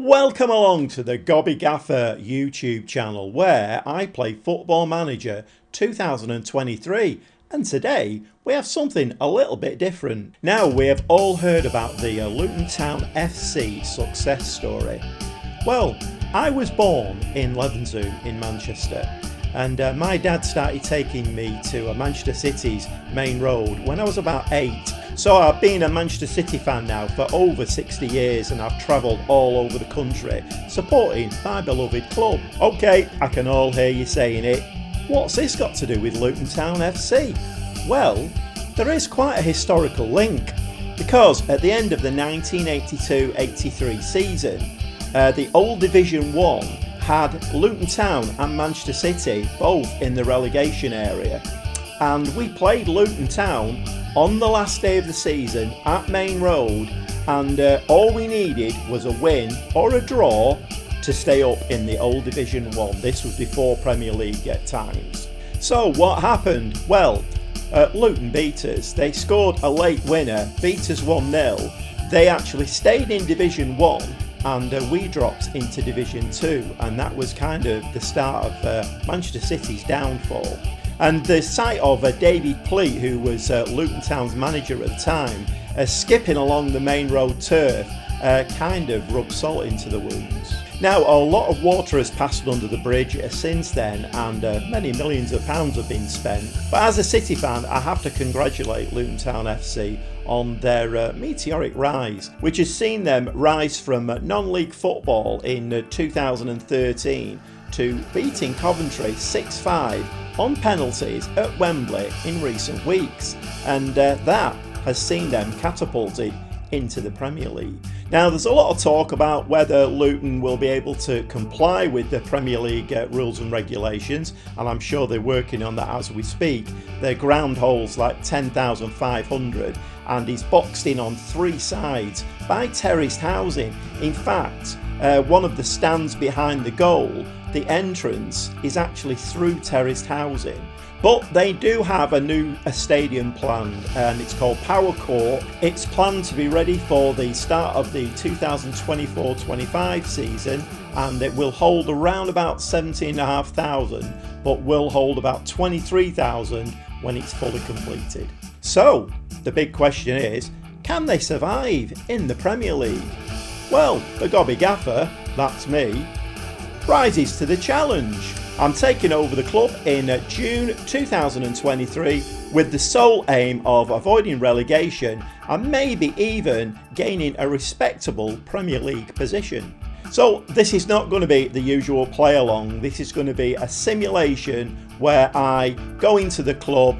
Welcome along to the Gobby Gaffer YouTube channel where I play Football Manager 2023, and today we have something a little bit different. Now, we have all heard about the Luton Town FC success story. Well, I was born in Levenshulme in Manchester, and my dad started taking me to Manchester City's main road when I was about 8. So I've been a Manchester City fan now for over 60 years, and I've travelled all over the country supporting my beloved club. Okay, I can all hear you saying it. What's this got to do with Luton Town FC? Well, there is quite a historical link, because at the end of the 1982-83 season, the old Division 1 had Luton Town and Manchester City both in the relegation area, and we played Luton Town on the last day of the season at Main Road, and all we needed was a win or a draw to stay up in the old Division 1. This was before Premier League times. So what happened? Well, Luton beat us. They scored a late winner, beat us 1-0. They actually stayed in Division 1, and we dropped into Division 2, and that was kind of the start of Manchester City's downfall. And the sight of David Pleat, who was Luton Town's manager at the time, skipping along the Main Road turf kind of rubbed salt into the wounds. Now, a lot of water has passed under the bridge since then, and many millions of pounds have been spent. But as a City fan, I have to congratulate Luton Town FC on their meteoric rise, which has seen them rise from non-league football in 2013 to beating Coventry 6-5 on penalties at Wembley in recent weeks, and that has seen them catapulted into the Premier League. Now, there's a lot of talk about whether Luton will be able to comply with the Premier League rules and regulations, and I'm sure they're working on that as we speak. Their ground hole's like 10,500 and is boxed in on 3 sides by terraced housing. In fact, one of the stands behind the goal, the entrance is actually through terraced housing. But they do have a stadium planned, and it's called Power Court. It's planned to be ready for the start of the 2024-25 season, and it will hold around about 17,500, but will hold about 23,000 when it's fully completed. So the big question is, can they survive in the Premier League? Well, the Gobby Gaffer, that's me, rises to the challenge. I'm taking over the club in June 2023 with the sole aim of avoiding relegation and maybe even gaining a respectable Premier League position. So this is not going to be the usual play along. This is going to be a simulation where I go into the club,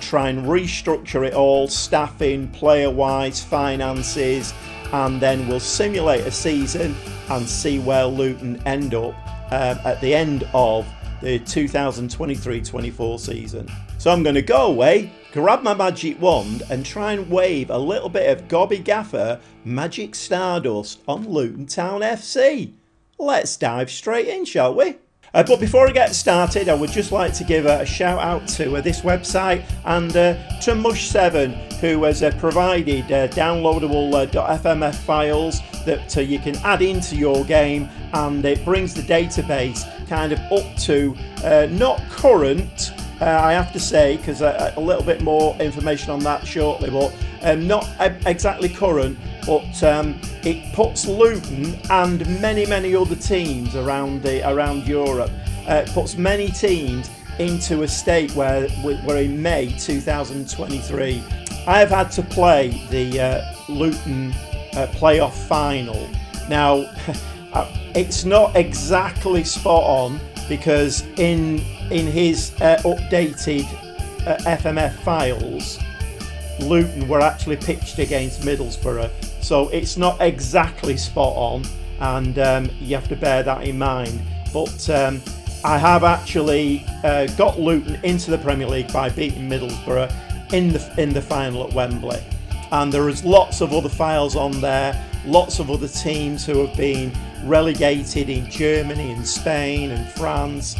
try and restructure it all, staffing, player-wise, finances, and then we'll simulate a season and see where Luton end up at the end of the 2023-24 season. So I'm going to go away, grab my magic wand and try and wave a little bit of Gobby Gaffer magic stardust on Luton Town FC. Let's dive straight in, shall we? But before I get started, I would just like to give a shout out to this website and to Mush7, who has provided downloadable .fmf files that you can add into your game, and it brings the database kind of up to not current, I have to say, because a little bit more information on that shortly, but not exactly current, but it puts Luton and many other teams around Europe, puts many teams into a state where in May 2023 I have had to play the Luton playoff final. Now, it's not exactly spot on, because in his updated FMF files, Luton were actually pitched against Middlesbrough, so it's not exactly spot on, and you have to bear that in mind. But I have actually got Luton into the Premier League by beating Middlesbrough in the final at Wembley, and there is lots of other files on there, lots of other teams who have been relegated in Germany and Spain and France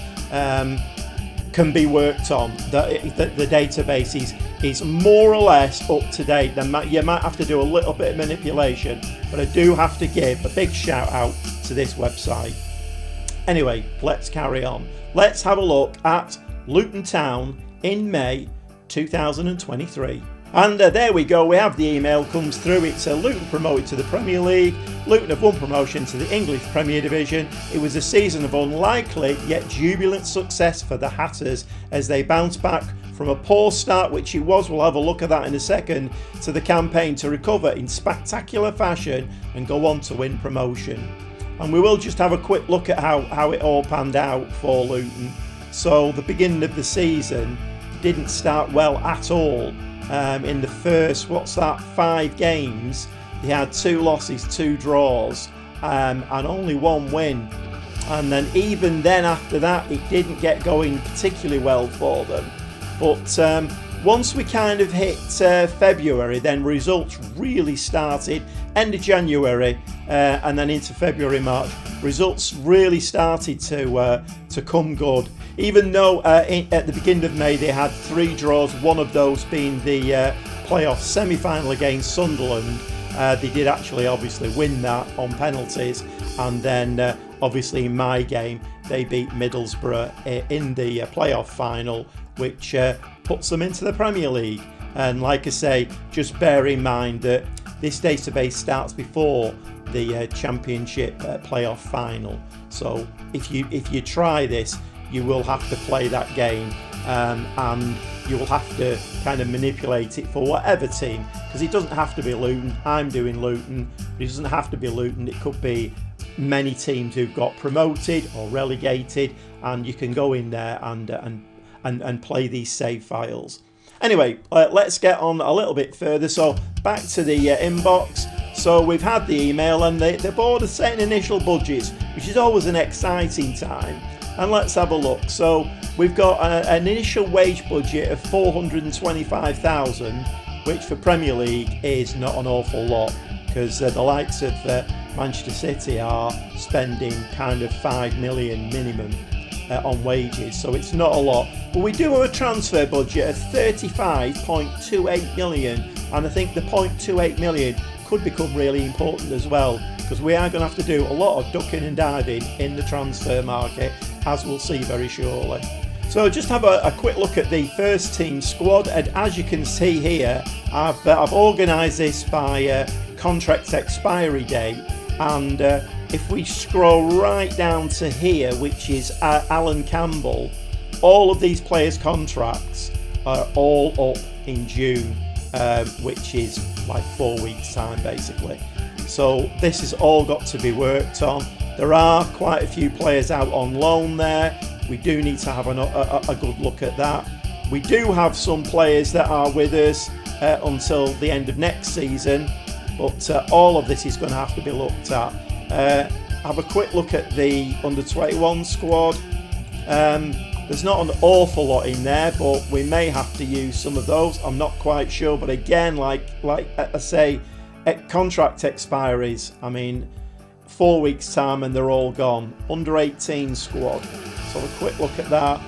can be worked on. The database is more or less up to date. You might have to do a little bit of manipulation, but I do have to give a big shout out to this website. Anyway, let's carry on. Let's have a look at Luton Town in May 2023. And there we go, we have the email comes through. It's Luton promoted to the Premier League. Luton have won promotion to the English Premier Division. It was a season of unlikely yet jubilant success for the Hatters as they bounced back from a poor start, which it was, we'll have a look at that in a second, to the campaign to recover in spectacular fashion and go on to win promotion. And we will just have a quick look at how it all panned out for Luton. So the beginning of the season didn't start well at all. In the first, 5 games, they had 2 losses, 2 draws, and only 1 win. And then even then after that, it didn't get going particularly well for them. But once we kind of hit February, then results really started. End of January and then into February, March, results really started to come good. Even though at the beginning of May they had 3 draws, one of those being the playoff semi-final against Sunderland. They did actually obviously win that on penalties, and then obviously in my game they beat Middlesbrough in the playoff final, which puts them into the Premier League. And like I say, just bear in mind that this database starts before the Championship playoff final. So if you try this, you will have to play that game, and you will have to kind of manipulate it for whatever team, because it doesn't have to be Luton. I'm doing Luton, but it doesn't have to be Luton. It could be many teams who've got promoted or relegated, and you can go in there and play these save files. Anyway, let's get on a little bit further. So back to the inbox. So we've had the email, and the board is setting initial budgets, which is always an exciting time. And let's have a look. So we've got an initial wage budget of 425,000, which for Premier League is not an awful lot, because the likes of Manchester City are spending kind of 5 million minimum on wages, so it's not a lot. But we do have a transfer budget of 35.28 million, and I think the 0.28 million could become really important as well, because we are going to have to do a lot of ducking and diving in the transfer market, as we'll see very shortly. So just have a quick look at the first team squad, and as you can see here, I've organised this by contract expiry date, and if we scroll right down to here, which is Alan Campbell, all of these players' contracts are all up in June, which is like 4 weeks time basically. So this has all got to be worked on. There are quite a few players out on loan there. We do need to have a good look at that. We do have some players that are with us until the end of next season, but all of this is going to have to be looked at. Have a quick look at the under-21 squad. There's not an awful lot in there, but we may have to use some of those. I'm not quite sure, but again, like I say, at contract expiries, I mean, 4 weeks time and they're all gone. Under-18 squad. So have a quick look at that.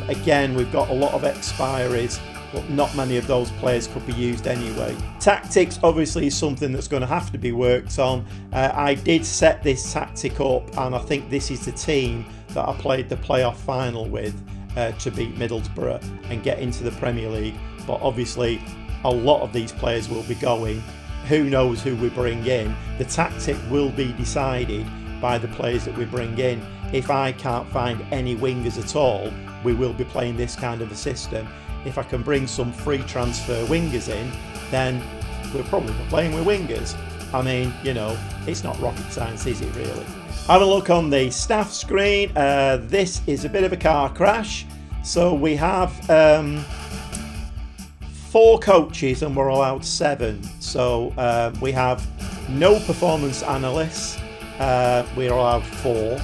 Again, we've got a lot of expiries, but not many of those players could be used anyway. Tactics obviously is something that's going to have to be worked on. I did set this tactic up, and I think this is the team that I played the playoff final with to beat Middlesbrough and get into the Premier League. But obviously a lot of these players will be going. Who knows who we bring in? The tactic will be decided by the players that we bring in. If I can't find any wingers at all, we will be playing this kind of a system. If I can bring some free transfer wingers in, then we're probably playing with wingers. I mean, you know, it's not rocket science, is it really? Have a look on the staff screen. This is a bit of a car crash. So we have 4 coaches and we're allowed 7. So we have no performance analysts. We're allowed 4.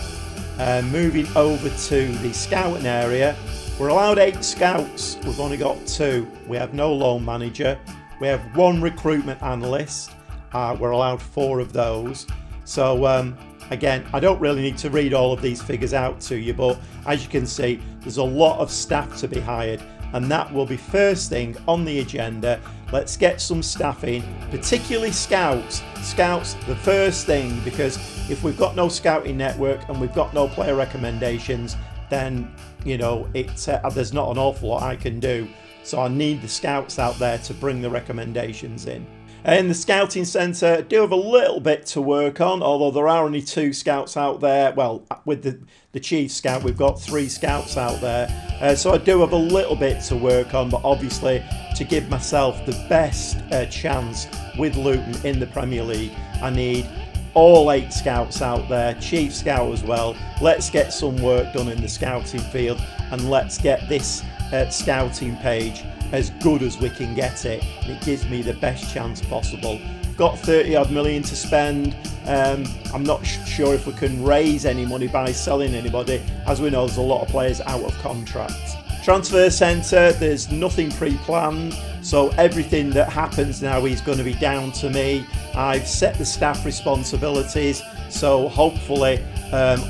Moving over to the scouting area, we're allowed 8 scouts. We've only got 2. We have no loan manager. We have 1 recruitment analyst. We're allowed 4 of those. So again, I don't really need to read all of these figures out to you, but as you can see, there's a lot of staff to be hired. and that will be first thing on the agenda. Let's get some staff in, particularly scouts. Scouts, the first thing, because if we've got no scouting network and we've got no player recommendations, then, you know, there's not an awful lot I can do. So I need the scouts out there to bring the recommendations in. In the scouting centre, I do have a little bit to work on, although there are only 2 scouts out there. Well, with the chief scout, we've got 3 scouts out there. So I do have a little bit to work on, but obviously to give myself the best chance with Luton in the Premier League, I need all 8 scouts out there, chief scout as well. Let's get some work done in the scouting field, and let's get this scouting page as good as we can get it. It gives me the best chance possible. Got 30 odd million to spend. I'm not sure if we can raise any money by selling anybody. As we know, there's a lot of players out of contract. Transfer centre, there's nothing pre-planned, so everything that happens now is going to be down to me. I've set the staff responsibilities, so hopefully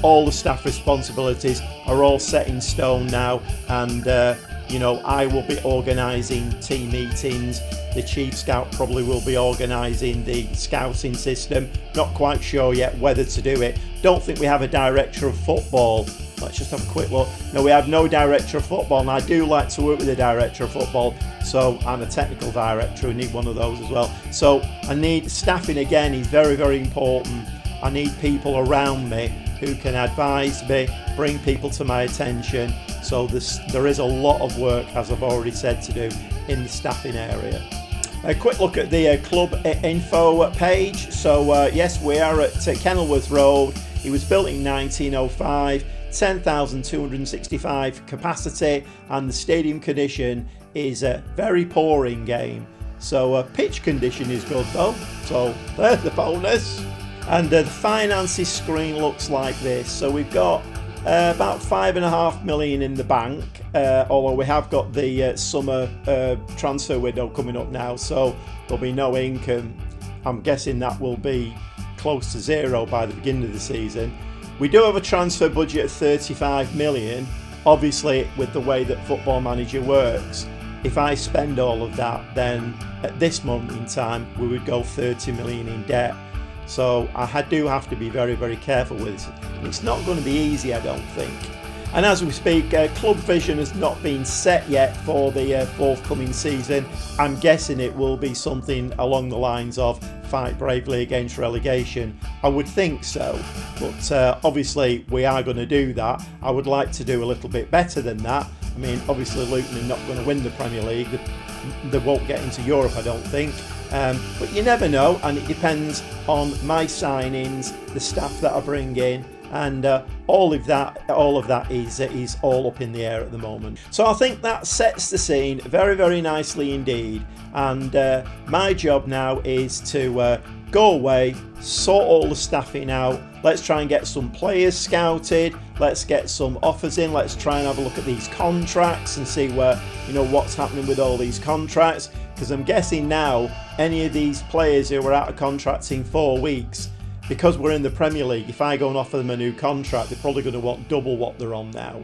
all the staff responsibilities are all set in stone now, and you know, I will be organising team meetings. The chief scout probably will be organising the scouting system. Not quite sure yet whether to do it. Don't think we have a director of football. Let's just have a quick look. No, we have no director of football, and I do like to work with a director of football. So I'm a technical director. We need one of those as well. So I need staffing again is very, very important. I need people around me who can advise me, bring people to my attention. So there is a lot of work, as I've already said, to do in the staffing area. A quick look at the club info page. So yes, we are at Kenilworth Road. It was built in 1905, 10,265 capacity, and the stadium condition is very poor in game. So pitch condition is good though, so there's the bonus. And the finances screen looks like this. So we've got about 5.5 million in the bank, although we have got the summer transfer window coming up now, so there'll be no income. I'm guessing that will be close to zero by the beginning of the season. We do have a transfer budget of 35 million. Obviously, with the way that Football Manager works, if I spend all of that, then at this moment in time we would go 30 million in debt. So I do have to be very, very careful with this. It's not going to be easy, I don't think. And as we speak, club vision has not been set yet for the forthcoming season. I'm guessing it will be something along the lines of fight bravely against relegation. I would think so, but obviously we are going to do that. I would like to do a little bit better than that. I mean, obviously Luton are not going to win the Premier League. They won't get into Europe, I don't think. But you never know, and it depends on my signings, the staff that I bring in, and all of that is all up in the air at the moment. So I think that sets the scene very, very nicely indeed. And my job now is to go away, sort all the staffing out. Let's try and get some players scouted. Let's get some offers in. Let's try and have a look at these contracts and see where, you know, what's happening with all these contracts. Because I'm guessing now any of these players who are out of contracts in 4 weeks, because we're in the Premier League, if I go and offer them a new contract, they're probably going to want double what they're on now.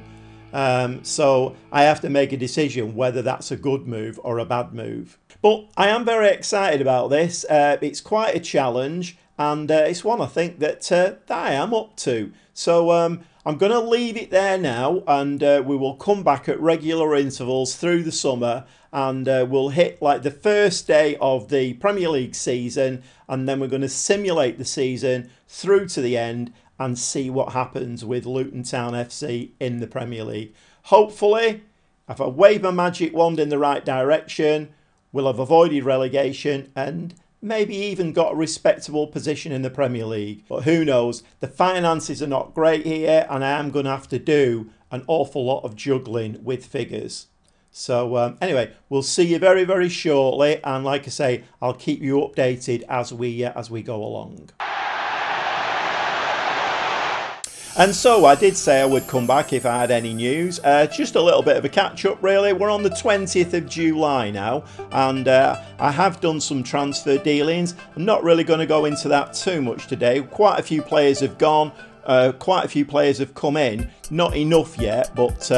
So I have to make a decision whether that's a good move or a bad move. But I am very excited about this. It's quite a challenge, and it's one I think that I am up to. So I'm going to leave it there now, and we will come back at regular intervals through the summer, and we'll hit like the first day of the Premier League season, and then we're going to simulate the season through to the end and see what happens with Luton Town FC in the Premier League. Hopefully, if I wave my magic wand in the right direction, we'll have avoided relegation and maybe even got a respectable position in the Premier League. But who knows? The finances are not great here, and I am going to have to do an awful lot of juggling with figures. So anyway, we'll see you very, very shortly, and like I say, I'll keep you updated as we go along. And so I did say I would come back if I had any news. Just a little bit of a catch-up really. We're on the 20th of July now, and I have done some transfer dealings. I'm not really going to go into that too much today. Quite a few players have gone. Quite a few players have come in. Not enough yet, but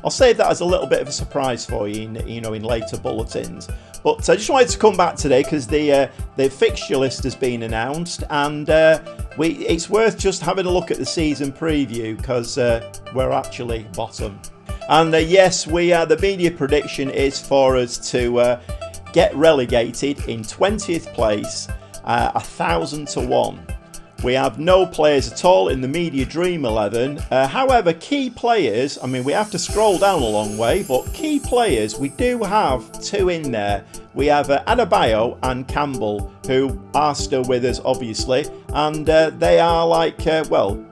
I'll save that as a little bit of a surprise for you in later bulletins. But I just wanted to come back today because the fixture list has been announced, and it's worth just having a look at the season preview because we're actually bottom. And yes, the media prediction is for us to get relegated in 20th place, 1,000 to 1. We have no players at all in the media dream 11. However, key players, I mean, we have to scroll down a long way, but key players, we do have 2 in there. We have Adebayo and Campbell, who are still with us, obviously, and they are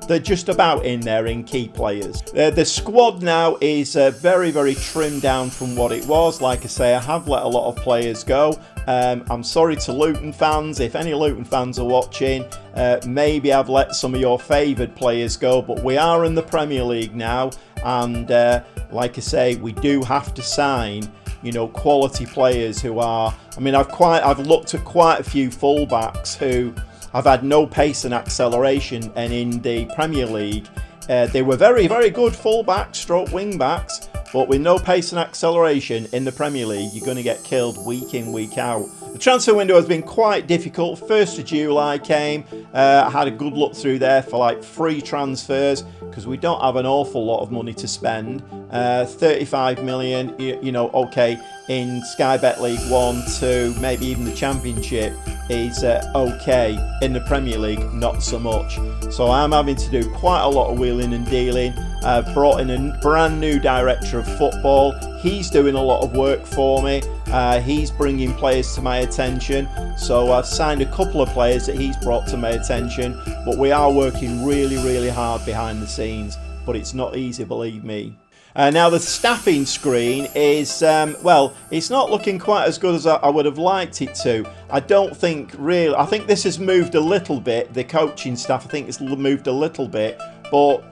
they're just about in there in key players. The squad now is very, very trimmed down from what it was. Like I say, I have let a lot of players go. I'm sorry to Luton fans. If any Luton fans are watching, maybe I've let some of your favoured players go, but we are in the Premier League now, and like I say, we do have to sign quality players who are. I mean, I've looked at quite a few fullbacks who have had no pace and acceleration, and in the Premier League, they were very, very good fullbacks, stroke wing backs, but with no pace and acceleration in the Premier League, you're going to get killed week in, week out. The transfer window has been quite difficult. 1st of July came. I had a good look through there for free transfers because we don't have an awful lot of money to spend. 35 million, okay, in Sky Bet League 1, 2, maybe even the Championship is okay. In the Premier League, not so much. So I'm having to do quite a lot of wheeling and dealing. I've brought in a brand new director of football. He's doing a lot of work for me. He's bringing players to my attention. So I've signed a couple of players that he's brought to my attention. But we are working really, really hard behind the scenes. But it's not easy, believe me. Now the staffing screen is, it's not looking quite as good as I would have liked it to. I think this has moved a little bit. The coaching staff, I think it's moved a little bit. But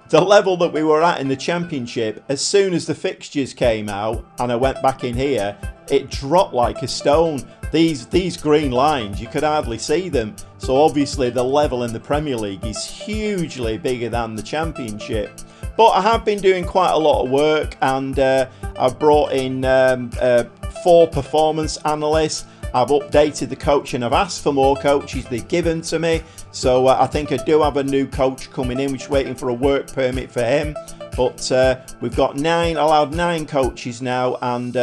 the level that we were at in the Championship, as soon as the fixtures came out and I went back in here, it dropped like a stone. These green lines, you could hardly see them. So obviously the level in the Premier League is hugely bigger than the Championship. But I have been doing quite a lot of work, and I've brought in 4 performance analysts. I've updated the coach, and I've asked for more coaches. They've given to me. So I think I do have a new coach coming in. We're just waiting for a work permit for him. But we've got allowed 9 coaches now, and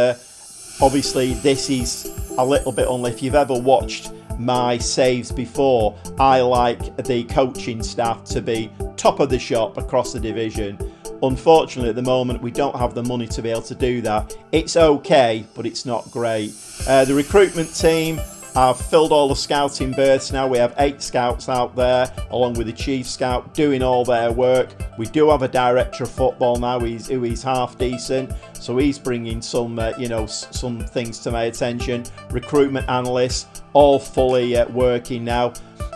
obviously this is a little bit unless if you've ever watched my saves before, I like the coaching staff to be top of the shop across the division. Unfortunately, at the moment, we don't have the money to be able to do that. It's okay, but it's not great. The recruitment team, I've filled all the scouting berths now. We have 8 scouts out there, along with the chief scout, doing all their work. We do have a director of football now who is half decent, so he's bringing some things to my attention. Recruitment analysts, all fully working now.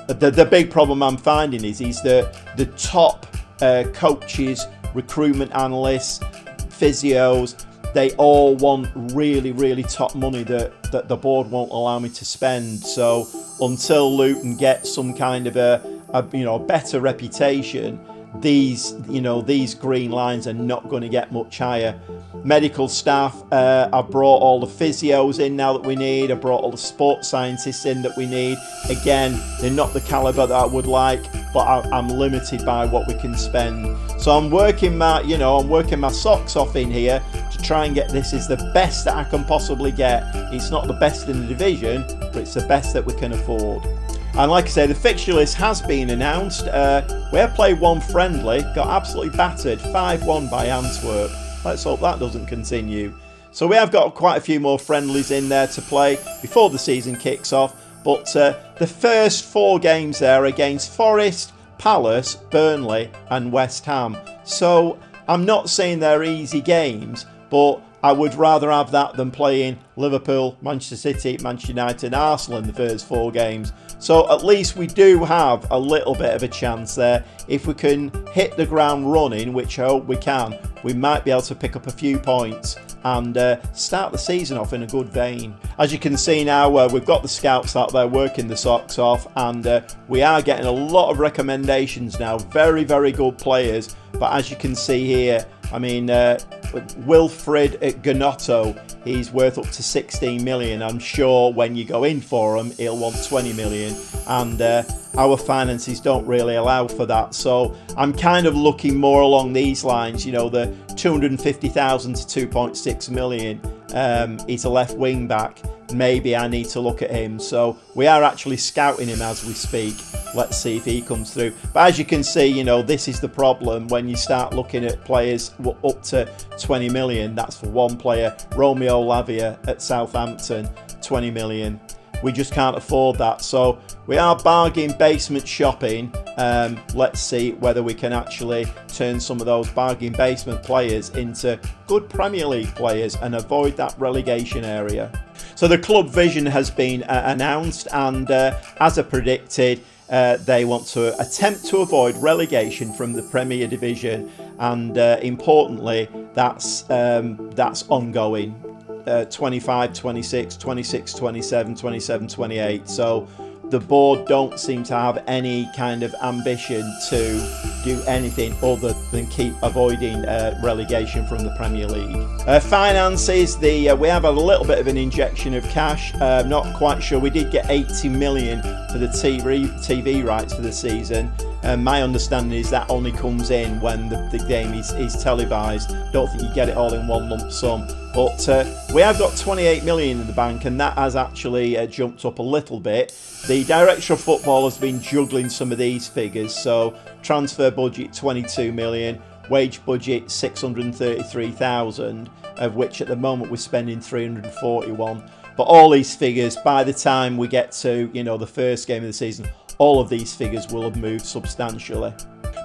The big problem I'm finding is the top coaches, recruitment analysts, physios, they all want really, really top money that the board won't allow me to spend. So until Luton gets some kind of a better reputation, these green lines are not going to get much higher. Medical staff, I've brought all the physios in now that we need. I brought all the sports scientists in that we need. Again, they're not the caliber that I would like, but I'm limited by what we can spend. So I'm working my socks off in here to try and get this is the best that I can possibly get. It's not the best in the division, but it's the best that we can afford. And like I say, the fixture list has been announced. We have played 1 friendly, got absolutely battered, 5-1 by Antwerp. Let's hope that doesn't continue. So we have got quite a few more friendlies in there to play before the season kicks off. But the first 4 games there are against Forest, Palace, Burnley and West Ham. So I'm not saying they're easy games, but I would rather have that than playing Liverpool, Manchester City, Manchester United and Arsenal in the first 4 games. So at least we do have a little bit of a chance there. If we can hit the ground running, which I hope we can, we might be able to pick up a few points and start the season off in a good vein. As you can see now, we've got the scouts out there working the socks off, and we are getting a lot of recommendations now. Very, very good players. But as you can see here, I mean, Wilfred Gnotto, he's worth up to 16 million. I'm sure when you go in for him, he'll want 20 million, and our finances don't really allow for that. So I'm kind of looking more along these lines, you know, the 250,000 to 2.6 million. He's a left wing back. Maybe I need to look at him. So we are actually scouting him as we speak. Let's see if he comes through. But as you can see, you know, this is the problem when you start looking at players up to 20 million. That's for one player. Romeo Lavia at Southampton, 20 million. We just can't afford that. So we are bargain basement shopping. Let's see whether we can actually turn some of those bargain basement players into good Premier League players and avoid that relegation area. So the club vision has been announced, and as I predicted, they want to attempt to avoid relegation from the Premier Division, and importantly, that's ongoing. 25, 26, 26, 27, 27, 28. So the board don't seem to have any kind of ambition to do anything other than keep avoiding relegation from the Premier League. Finances, we have a little bit of an injection of cash. Not quite sure. We did get 80 million for the TV rights for the season. My understanding is that only comes in when the game is televised. Don't think you get it all in one lump sum. But we have got 28 million in the bank, and that has actually jumped up a little bit. The director of football has been juggling some of these figures. So transfer budget 22 million, wage budget 633,000, of which at the moment we're spending 341. But all these figures, by the time we get to, you know, the first game of the season, all of these figures will have moved substantially.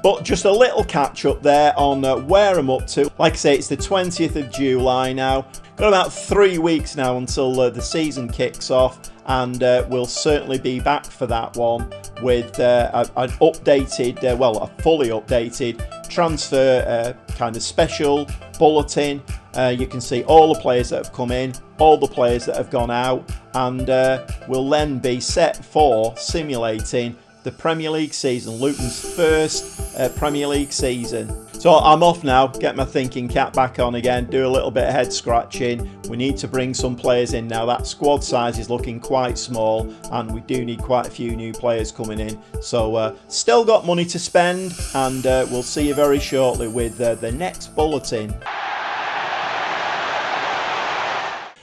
But just a little catch up there on where I'm up to. Like I say, it's the 20th of July now. Got about 3 weeks now until the season kicks off, and we'll certainly be back for that one with an updated, a fully updated transfer kind of special bulletin. You can see all the players that have come in, all the players that have gone out, and we'll then be set for simulating the Premier League season, Luton's first Premier League season. So I'm off now, get my thinking cap back on again, do a little bit of head scratching. We need to bring some players in now. That squad size is looking quite small, and we do need quite a few new players coming in. So still got money to spend, and we'll see you very shortly with the next bulletin.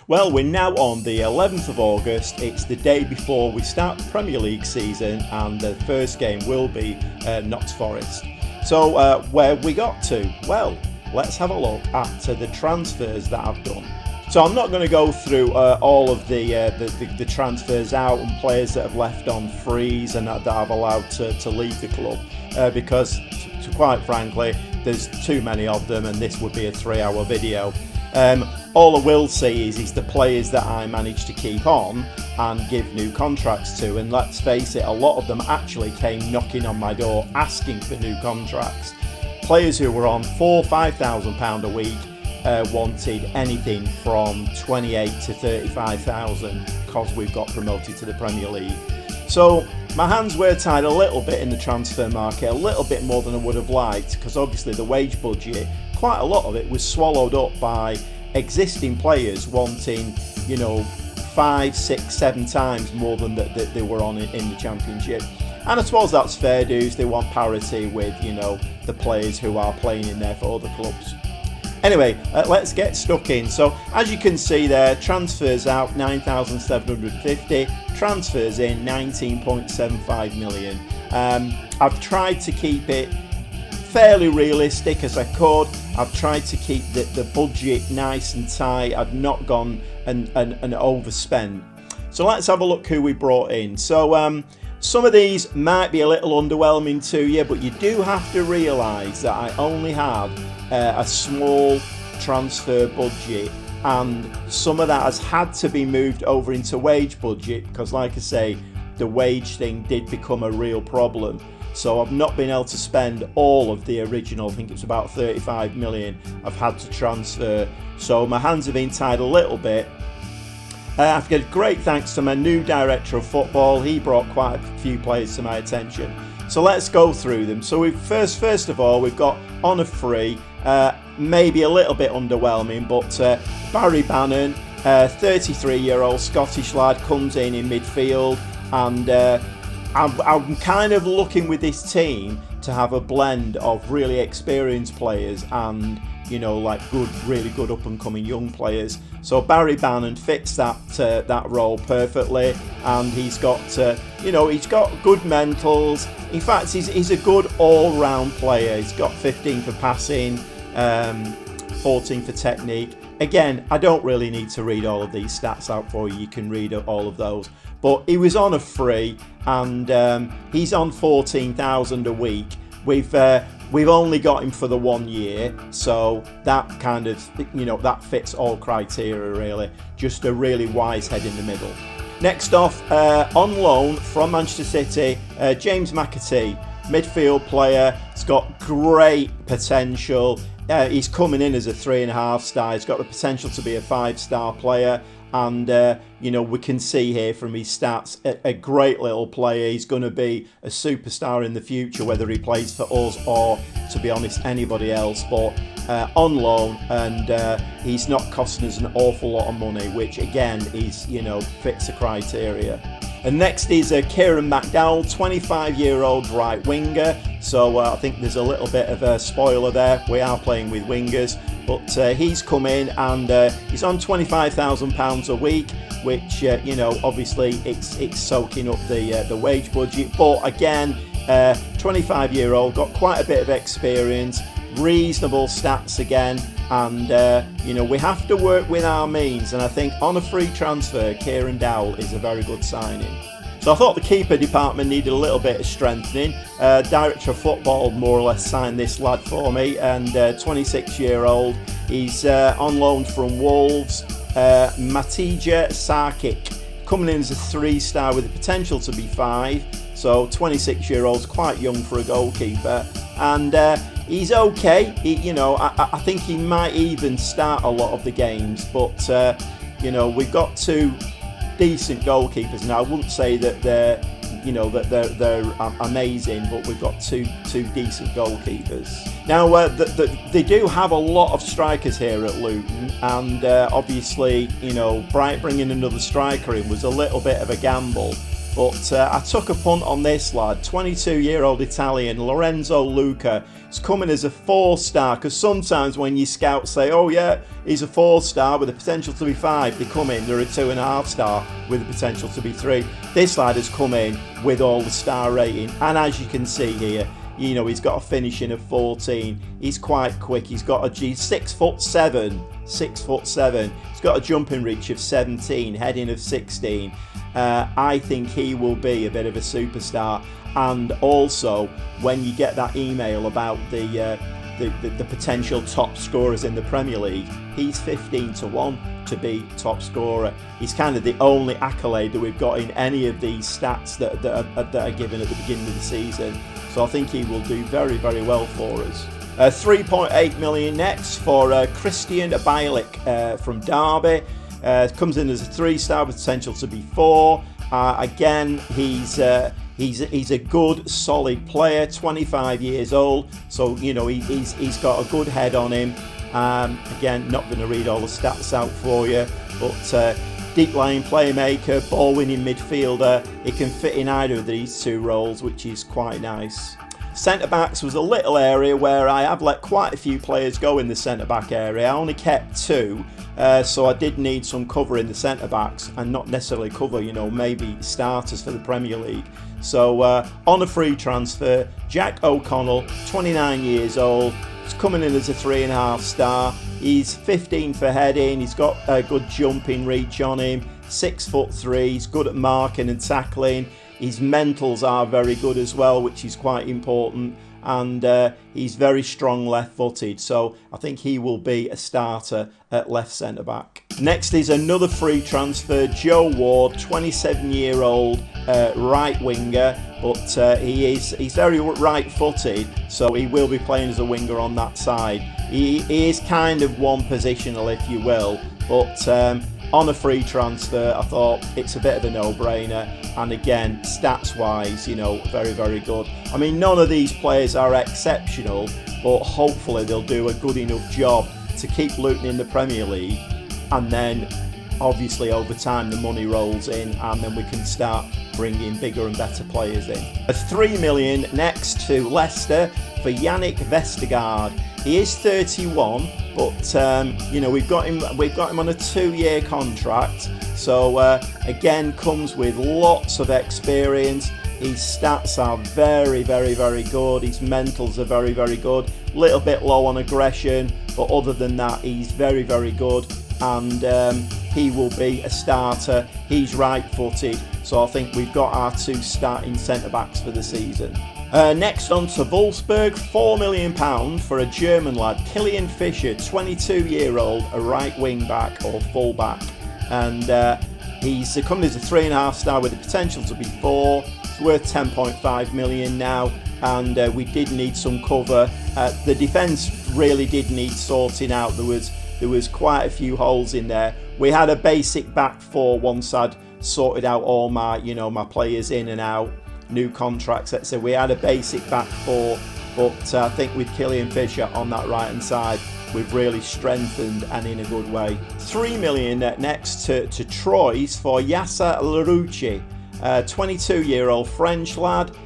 Well, we're now on the 11th of August. It's the day before we start the Premier League season, and the first game will be Notts Forest. So where we got to? Well, let's have a look at the transfers that I've done. So I'm not going to go through all of the transfers out and players that have left on freeze and that I've allowed to leave the club because, quite frankly, there's too many of them, and this would be a 3-hour video. All I will say is the players that I managed to keep on and give new contracts to, and let's face it, a lot of them actually came knocking on my door asking for new contracts. Players who were on £4,000-5,000 a week wanted anything from 28 to 35,000 because we've got promoted to the Premier League. So my hands were tied a little bit in the transfer market, a little bit more than I would have liked, because obviously the wage budget, quite a lot of it was swallowed up by existing players wanting, you know, 5, 6, 7 times more than that they were on in the Championship. And I suppose that's fair dues. They want parity with, you know, the players who are playing in there for other clubs. Anyway, let's get stuck in. So as you can see there, transfers out 9,750, transfers in 19.75 million. I've tried to keep it fairly realistic as I could. I've tried to keep the budget nice and tight. I've not gone and overspent. So let's have a look who we brought in. So some of these might be a little underwhelming to you, but you do have to realise that I only have a small transfer budget, and some of that has had to be moved over into wage budget because, like I say, the wage thing did become a real problem. So I've not been able to spend all of the original, I think it's about 35 million I've had to transfer. So my hands have been tied a little bit. I've got great thanks to my new director of football. He brought quite a few players to my attention. So let's go through them. So first of all, we've got on a free, maybe a little bit underwhelming, but Barry Bannon, 33-year-old Scottish lad, comes in midfield, and I'm kind of looking with this team to have a blend of really experienced players and, you know, like really good up-and-coming young players. So Barry Bannon fits that role perfectly, and he's got he's got good mentals. In fact, he's a good all-round player. He's got 15 for passing, 14 for technique. Again, I don't really need to read all of these stats out for you. You can read all of those. But he was on a free, and he's on 14,000 a week. We've only got him for the 1 year, so that kind of, that fits all criteria really. Just a really wise head in the middle. Next off, on loan from Manchester City, James McAtee, midfield player. He's got great potential. He's coming in as a 3.5 star. He's got the potential to be a 5-star player. And, we can see here from his stats, a great little player. He's going to be a superstar in the future, whether he plays for us or, to be honest, anybody else. But on loan, and he's not costing us an awful lot of money, which, again, is, fits the criteria. And next is Kieran McDowell, 25-year-old right winger. So I think there's a little bit of a spoiler there. We are playing with wingers. But he's come in, and he's on £25,000 a week, which, obviously it's soaking up the wage budget. But again, 25-year-old, got quite a bit of experience, reasonable stats again. And, we have to work with our means. And I think on a free transfer, Kieran Dowell is a very good signing. So I thought the keeper department needed a little bit of strengthening. Director of Football more or less signed this lad for me, and 26-year-old. He's on loan from Wolves. Matija Sarkic, coming in as a 3-star with the potential to be 5. So 26-year-old's quite young for a goalkeeper. And he's okay. I think he might even start a lot of the games. But, we've got 2 decent goalkeepers now. I wouldn't say that they're amazing, but we've got two decent goalkeepers. Now they do have a lot of strikers here at Luton, and obviously Bright bringing another striker in was a little bit of a gamble. But I took a punt on this lad, 22-year-old Italian, Lorenzo Luca. He's coming as a 4-star, because sometimes when your scouts say, oh yeah, he's a 4-star with the potential to be 5, they come in, they're a 2.5-star with the potential to be 3. This lad has come in with all the star rating, and as you can see here, he's got a finishing of 14. He's quite quick. He's got 6'7". 6'7". He's got a jumping reach of 17, heading of 16. I think he will be a bit of a superstar. And also, when you get that email about the potential top scorers in the Premier League, he's 15-1 to be top scorer. He's kind of the only accolade that we've got in any of these stats that are given at the beginning of the season. So I think he will do very, very well for us. 3.8 million next for Christian Bielik from Derby. Comes in as a 3-star with potential to be 4. Again, he's a good, solid player, 25 years old. So he's got a good head on him. Again, not going to read all the stats out for you, but deep line playmaker, ball winning midfielder. He can fit in either of these 2 roles, which is quite nice. Centre backs was a little area where I have let quite a few players go in the centre back area. I only kept 2, so I did need some cover in the centre backs, and not necessarily cover, maybe starters for the Premier League. So on a free transfer, Jack O'Connell, 29 years old. He's coming in as a 3.5 star. He's 15 for heading. He's got a good jumping reach on him. 6'3". He's good at marking and tackling. His mentals are very good as well, which is quite important. And he's very strong left-footed. So I think he will be a starter at left centre-back. Next is another free transfer, Joe Ward, 27-year-old right winger. But he's very right-footed, so he will be playing as a winger on that side. He is kind of one-positional, if you will. But on a free transfer, I thought it's a bit of a no-brainer. And again, stats-wise, very, very good. I mean, none of these players are exceptional, but hopefully they'll do a good enough job to keep Luton in the Premier League, and then obviously over time the money rolls in and then we can start bringing bigger and better players in. A 3 million next to Leicester for Yannick Vestergaard. He is 31, but you know, we've got him on a 2-year contract, so again comes with lots of experience. His stats are very good. His mentals are very good. Little bit low on aggression, but other than that, he's very good, and he will be a starter. He's right-footed, so I think we've got our 2 starting centre-backs for the season. Next on to Wolfsburg, £4 million for a German lad, Kilian Fischer, 22-year-old, a right wing-back or full-back. And he's coming as a 3.5 star with the potential to be 4. It's worth 10.5 million now, and we did need some cover. The defence really did need sorting out. There was quite a few holes in there. We had a basic back 4 once I'd sorted out all my, you know, my players in and out, new contracts, so we had a basic back 4, but I think with Kilian Fischer on that right hand side, we've really strengthened and in a good way. 3 million next to Troyes for Yasser Larouchi, 22-year-old French lad,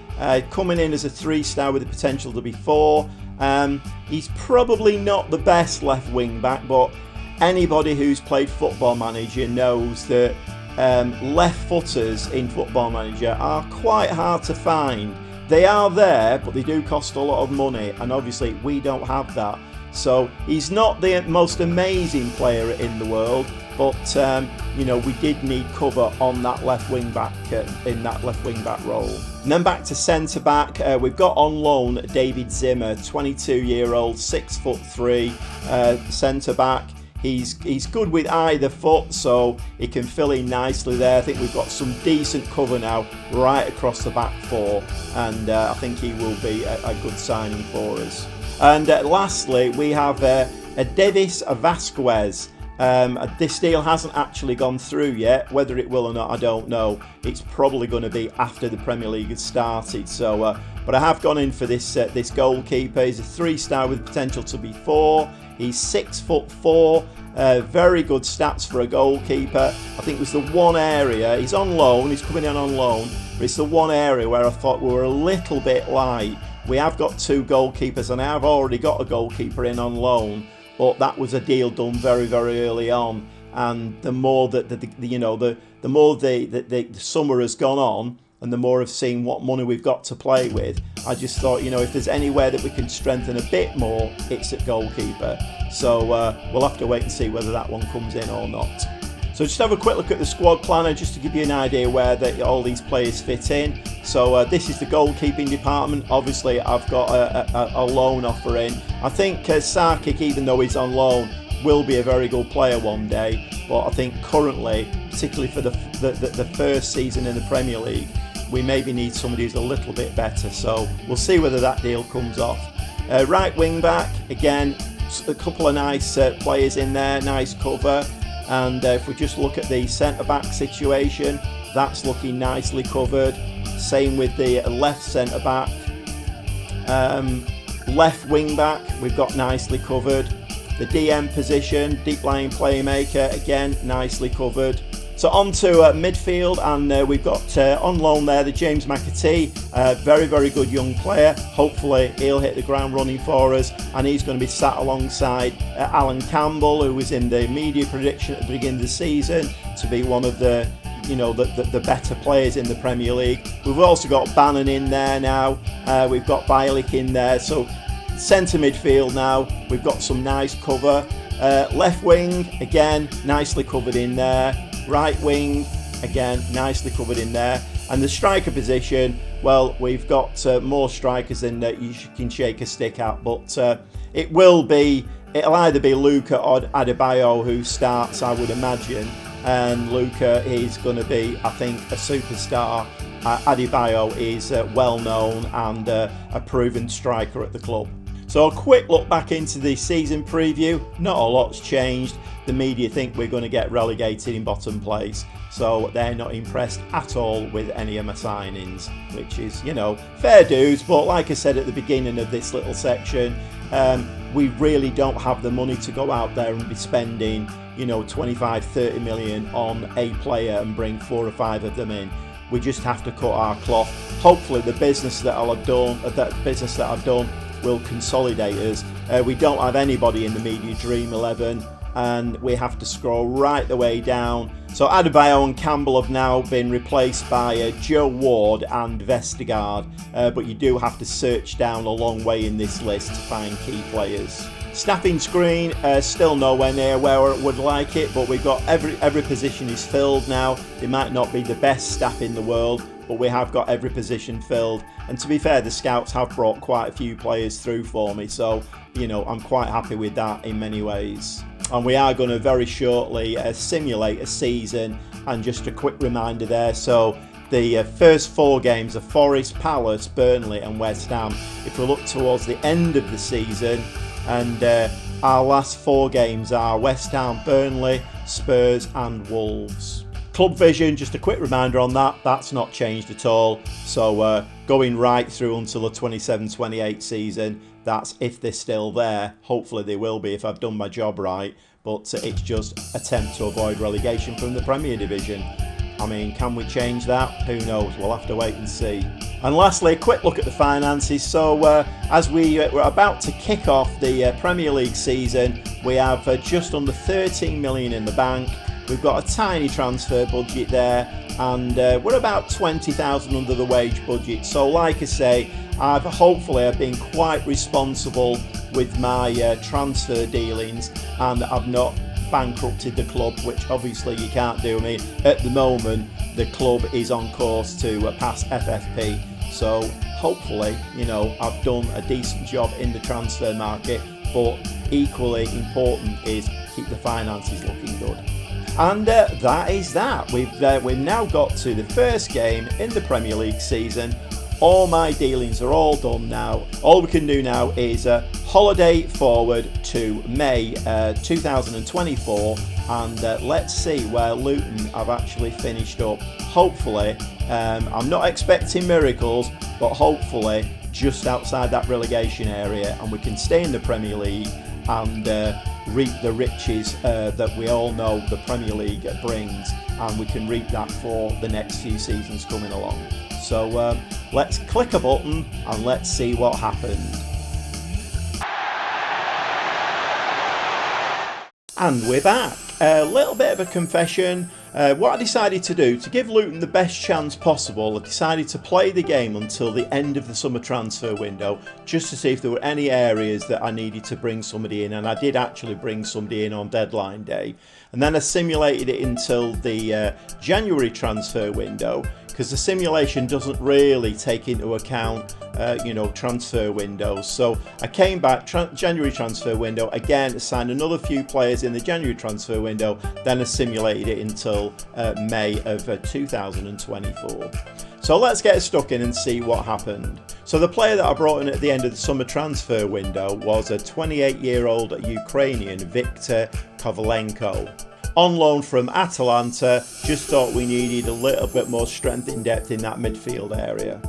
coming in as a 3-star with the potential to be 4. He's probably not the best left wing back, but anybody who's played Football Manager knows that left footers in Football Manager are quite hard to find. They are there, but they do cost a lot of money, and obviously we don't have that. So he's not the most amazing player in the world, but you know, we did need cover on that left wing back in that left wing back role. And then back to centre back, we've got on loan David Zimmer, 22-year-old, 6'3" centre back. He's good with either foot, so he can fill in nicely there. I think we've got some decent cover now right across the back 4, and I think he will be a good signing for us. And lastly, we have a Davis Vasquez. This deal hasn't actually gone through yet. Whether it will or not, I don't know. It's probably going to be after the Premier League has started. So, but I have gone in for this goalkeeper. He's a 3-star with potential to be 4. He's 6'4". Very good stats for a goalkeeper. I think it was the one area, he's on loan, he's coming in on loan, but it's the one area where I thought we were a little bit light. We have got 2 goalkeepers, and I have already got a goalkeeper in on loan, but that was a deal done very early on. And the more that the more the summer has gone on, and the more I've seen what money we've got to play with, I just thought, you know, if there's anywhere that we can strengthen a bit more, it's at goalkeeper. So we'll have to wait and see whether that one comes in or not. So just have a quick look at the squad planner just to give you an idea where all these players fit in. So this is the goalkeeping department. Obviously, I've got a loan offer in. I think Sarkic, even though he's on loan, will be a very good player one day. But I think currently, particularly for the first season in the Premier League, we maybe need somebody who's a little bit better. So we'll see whether that deal comes off. Right wing back, again, a couple of nice players in there, nice cover. And if we just look at the centre-back situation, that's looking nicely covered. Same with the left centre-back. Left wing-back, we've got nicely covered. The DM position, deep-lying playmaker, again, nicely covered. So on to midfield, and we've got on loan there the James McAtee, very good young player. Hopefully he'll hit the ground running for us, and he's going to be sat alongside Alan Campbell, who was in the media prediction at the beginning of the season to be one of the better players in the Premier League. We've also got Bannon in there now. We've got Bielik in there. So centre midfield now. We've got some nice cover. Left wing, again, nicely covered in there. Right wing, again, nicely covered in there. And the striker position, well, we've got more strikers than you can shake a stick at, but it'll either be Luca or Adebayo who starts, I would imagine. And Luca is going to be, I think, a superstar. Adebayo is well known and a proven striker at the club. So a quick look back into the season preview. Not a lot's changed. The media think we're going to get relegated in bottom place, so they're not impressed at all with any of my signings, which is, you know, fair dues. But like I said at the beginning of this little section, we really don't have the money to go out there and be spending, 25-30 million on a player and bring 4 or 5 of them in. We just have to cut our cloth. Hopefully the business that I've done will consolidate us. We don't have anybody in the media dream 11, and we have to scroll right the way down. So Adebayo and Campbell have now been replaced by Joe Ward and Vestergaard, but you do have to search down a long way in this list to find key players. Staffing screen, still nowhere near where I would like it, but we've got every position is filled now. They might not be the best staff in the world, but we have got every position filled. And to be fair, the scouts have brought quite a few players through for me, so I'm quite happy with that in many ways. And we are going to very shortly simulate a season. And just a quick reminder there, so the first 4 games are Forest, Palace, Burnley and West Ham. If we look towards the end of the season, and our last 4 games are West Ham, Burnley, Spurs and Wolves. Club vision, just a quick reminder on that, that's not changed at all. So going right through until the 27-28 season, that's if they're still there. Hopefully they will be if I've done my job right, but it's just attempt to avoid relegation from the Premier Division. I mean, can we change that? Who knows? We'll have to wait and see. And lastly, a quick look at the finances. So as we're about to kick off the Premier League season, we have just under 13 million in the bank. We've got a tiny transfer budget there, and we're about 20,000 under the wage budget. So like I say, I've been quite responsible with my transfer dealings, and I've not bankrupted the club, which obviously you can't do. I mean, at the moment the club is on course to pass FFP, so hopefully I've done a decent job in the transfer market, but equally important is keep the finances looking good. And that is that. We've now got to the first game in the Premier League season. All my dealings are all done now. All we can do now is holiday forward to May 2024, and let's see where Luton have actually finished up. Hopefully, I'm not expecting miracles, but hopefully just outside that relegation area, and we can stay in the Premier League and reap the riches that we all know the Premier League brings, and we can reap that for the next few seasons coming along. So let's click a button and let's see what happens. And we're back. A little bit of a confession. What I decided to do, to give Luton the best chance possible, I decided to play the game until the end of the summer transfer window, just to see if there were any areas that I needed to bring somebody in, and I did actually bring somebody in on deadline day. And then I simulated it until the January transfer window, because the simulation doesn't really take into account transfer windows. So I came back, January transfer window, again signed another few players in the January transfer window, then I simulated it until May of 2024. So let's get stuck in and see what happened. So the player that I brought in at the end of the summer transfer window was a 28-year-old Ukrainian, Viktor Kovalenko. On loan from Atalanta, just thought we needed a little bit more strength in depth in that midfield area.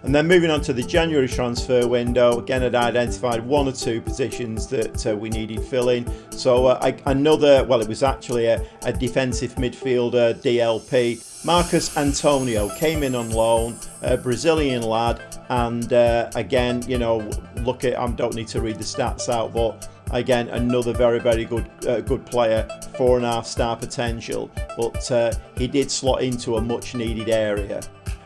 And then moving on to the January transfer window, again I'd identified 1 or 2 positions that we needed filling. So it was actually a defensive midfielder, DLP. Marcus Antonio came in on loan, a Brazilian lad, and again, I don't need to read the stats out, but again, another very, very good player, 4.5 star potential, but he did slot into a much needed area.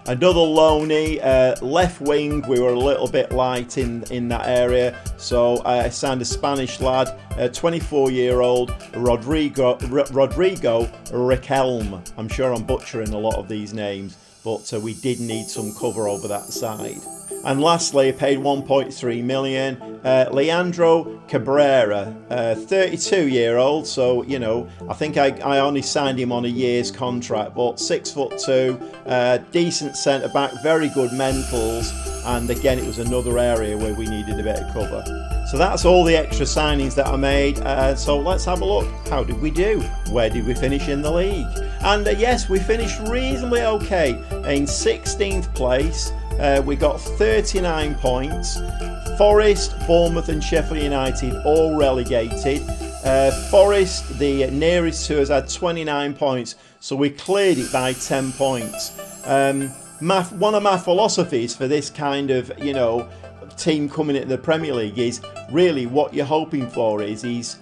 Another loanee, left wing, we were a little bit light in that area, so I signed a Spanish lad, 24-year-old Rodrigo Riquelme. I'm sure I'm butchering a lot of these names, but we did need some cover over that side. And lastly, I paid 1.3 million. Leandro Cabrera, 32-year-old, so I think I only signed him on a year's contract, but 6'2", decent centre back, very good mentals, and again it was another area where we needed a bit of cover. So that's all the extra signings that I made. So let's have a look. How did we do? Where did we finish in the league? And yes, we finished reasonably okay in 16th place. we got 39 points. Forest, Bournemouth and Sheffield United all relegated. Forest, the nearest to us, had 29 points, so we cleared it by 10 points. One of my philosophies for this kind of, team coming into the Premier League is really what you're hoping for is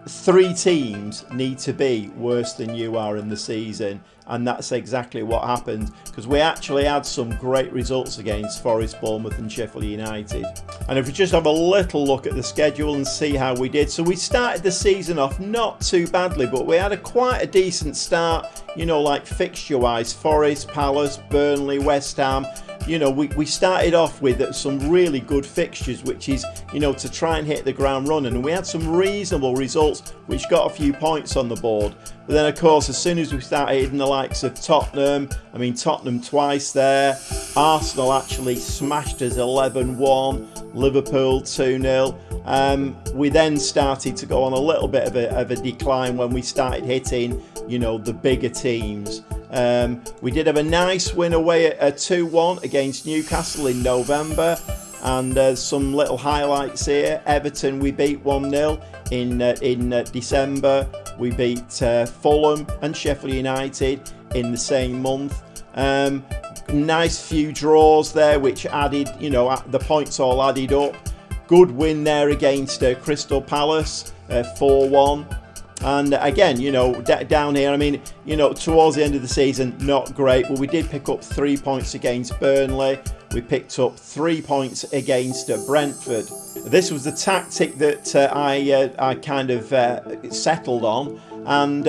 3 teams need to be worse than you are in the season, and that's exactly what happened, because we actually had some great results against Forest, Bournemouth and Sheffield United. And if we just have a little look at the schedule and see how we did. So we started the season off not too badly, but we had quite a decent start, like fixture wise: Forest, Palace, Burnley, West Ham. We started off with some really good fixtures, which is, to try and hit the ground running. And we had some reasonable results, which got a few points on the board. But then, of course, as soon as we started hitting the likes of Tottenham, Tottenham twice there. Arsenal actually smashed us 11-1. Liverpool 2-0. We then started to go on a little bit of a decline when we started hitting, the bigger teams. We did have a nice win away at 2-1 against Newcastle in November, and some little highlights here. Everton we beat 1-0 in December. We beat Fulham and Sheffield United in the same month. Nice few draws there, which added, the points all added up. Good win there against Crystal Palace, 4-1. And again, down here, towards the end of the season, not great, but we did pick up 3 points against Burnley. We picked up 3 points against Brentford. This was the tactic that I kind of settled on. And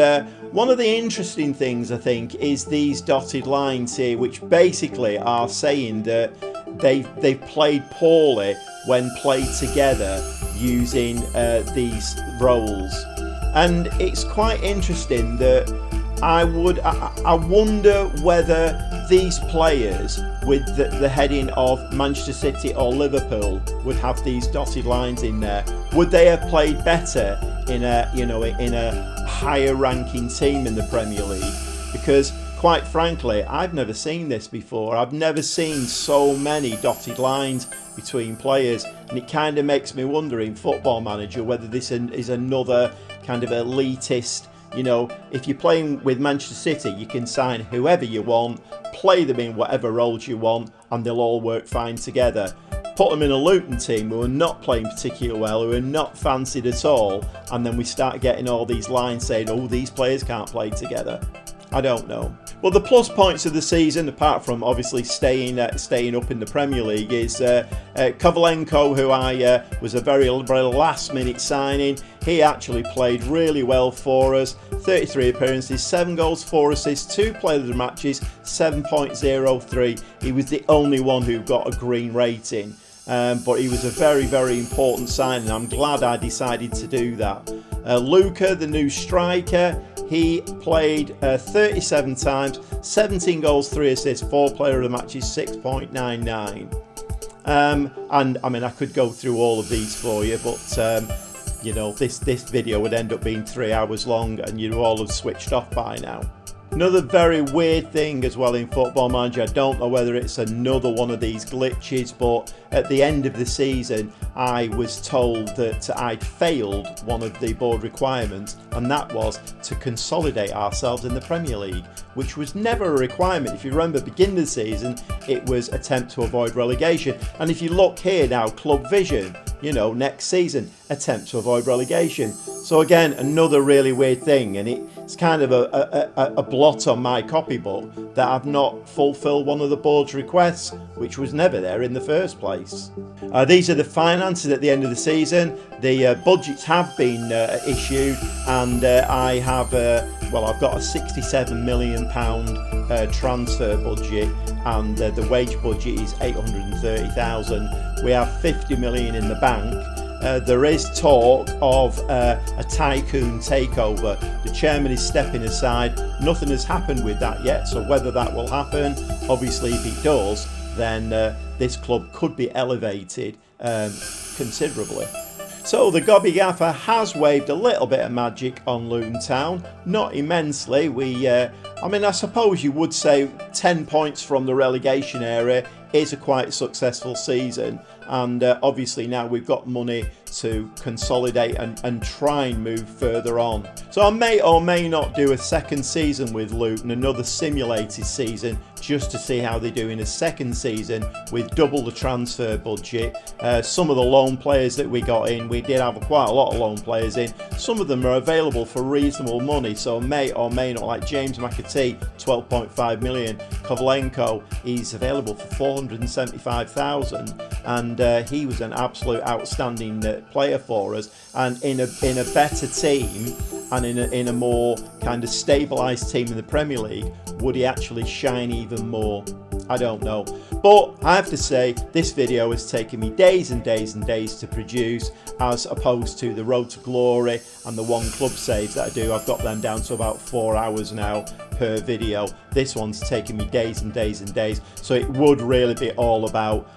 one of the interesting things, I think, is these dotted lines here, which basically are saying that they've played poorly when played together using these roles. And it's quite interesting that I wonder whether these players with the heading of Manchester City or Liverpool would have these dotted lines in there. Would they have played better in a higher ranking team in the Premier League? Because quite frankly, I've never seen this before. I've never seen so many dotted lines between players, and it kind of makes me wonder in Football Manager whether this is another kind of elitist. If you're playing with Manchester City, you can sign whoever you want, play them in whatever roles you want, and they'll all work fine together. Put them in a Luton team who are not playing particularly well, who are not fancied at all, and then we start getting all these lines saying, oh, these players can't play together. I don't know. Well, the plus points of the season, apart from obviously staying up in the Premier League, is Kovalenko, who I was a very last-minute signing. He actually played really well for us. 33 appearances, 7 goals, 4 assists, 2 player of the matches, 7.03. He was the only one who got a green rating. But he was a very, very important signing. I'm glad I decided to do that. Luca, the new striker, he played 37 times, 17 goals, 3 assists, 4 player of the matches, 6.99. And I could go through all of these for you, but this video would end up being 3 hours long, and you'd all have switched off by now. Another very weird thing as well in Football Manager, I don't know whether it's another one of these glitches, but at the end of the season I was told that I'd failed one of the board requirements, and that was to consolidate ourselves in the Premier League, which was never a requirement. If you remember, beginning of the season it was attempt to avoid relegation, and if you look here now, Club Vision, next season, attempt to avoid relegation. So again, another really weird thing, and it's kind of a blot on my copybook that I've not fulfilled one of the board's requests, which was never there in the first place. These are the finances at the end of the season. The budgets have been issued, and I have I've got a £67 million transfer budget, and the wage budget is £830,000. We have £50 million in the bank. There is talk of a tycoon takeover. The chairman is stepping aside. Nothing has happened with that yet, so whether that will happen, obviously if it does, then this club could be elevated considerably. So the Gobby Gaffer has waved a little bit of magic on Luton Town, not immensely. I suppose you would say 10 points from the relegation area is a quite successful season, and obviously now we've got money to consolidate and try and move further on. So I may or may not do a second season with Luton, another simulated season, just to see how they do in a second season with double the transfer budget. Some of the loan players that we got in, we did have quite a lot of loan players in. Some of them are available for reasonable money, so may or may not, like James McAtee, 12.5 million. Kovalenko, he's available for 475,000, and he was an absolute outstanding player for us. And in a better team and in a more kind of stabilised team in the Premier League, would he actually shine even more? I don't know. But I have to say, this video has taken me days and days and days to produce, as opposed to the Road to Glory and the one club saves that I do. I've got them down to about 4 hours now per video. This one's taken me days and days and days. So it would really be all about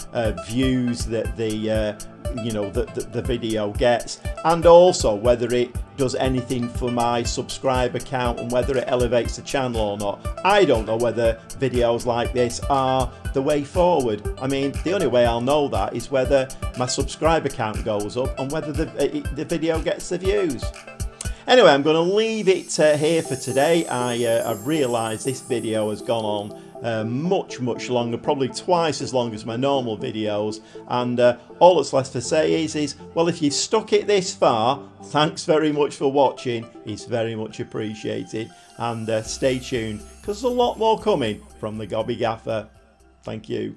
views that the video gets, and also whether it does anything for my subscriber count and whether it elevates the channel or not. I don't know whether videos like this are the way forward. I mean, the only way I'll know that is whether my subscriber count goes up and whether the video gets the views. Anyway, I'm going to leave it here for today. I've realised this video has gone on much longer, probably twice as long as my normal videos, and all that's left to say is well, if you've stuck it this far, thanks very much for watching. It's very much appreciated, and stay tuned because there's a lot more coming from the Gobby Gaffer. Thank you.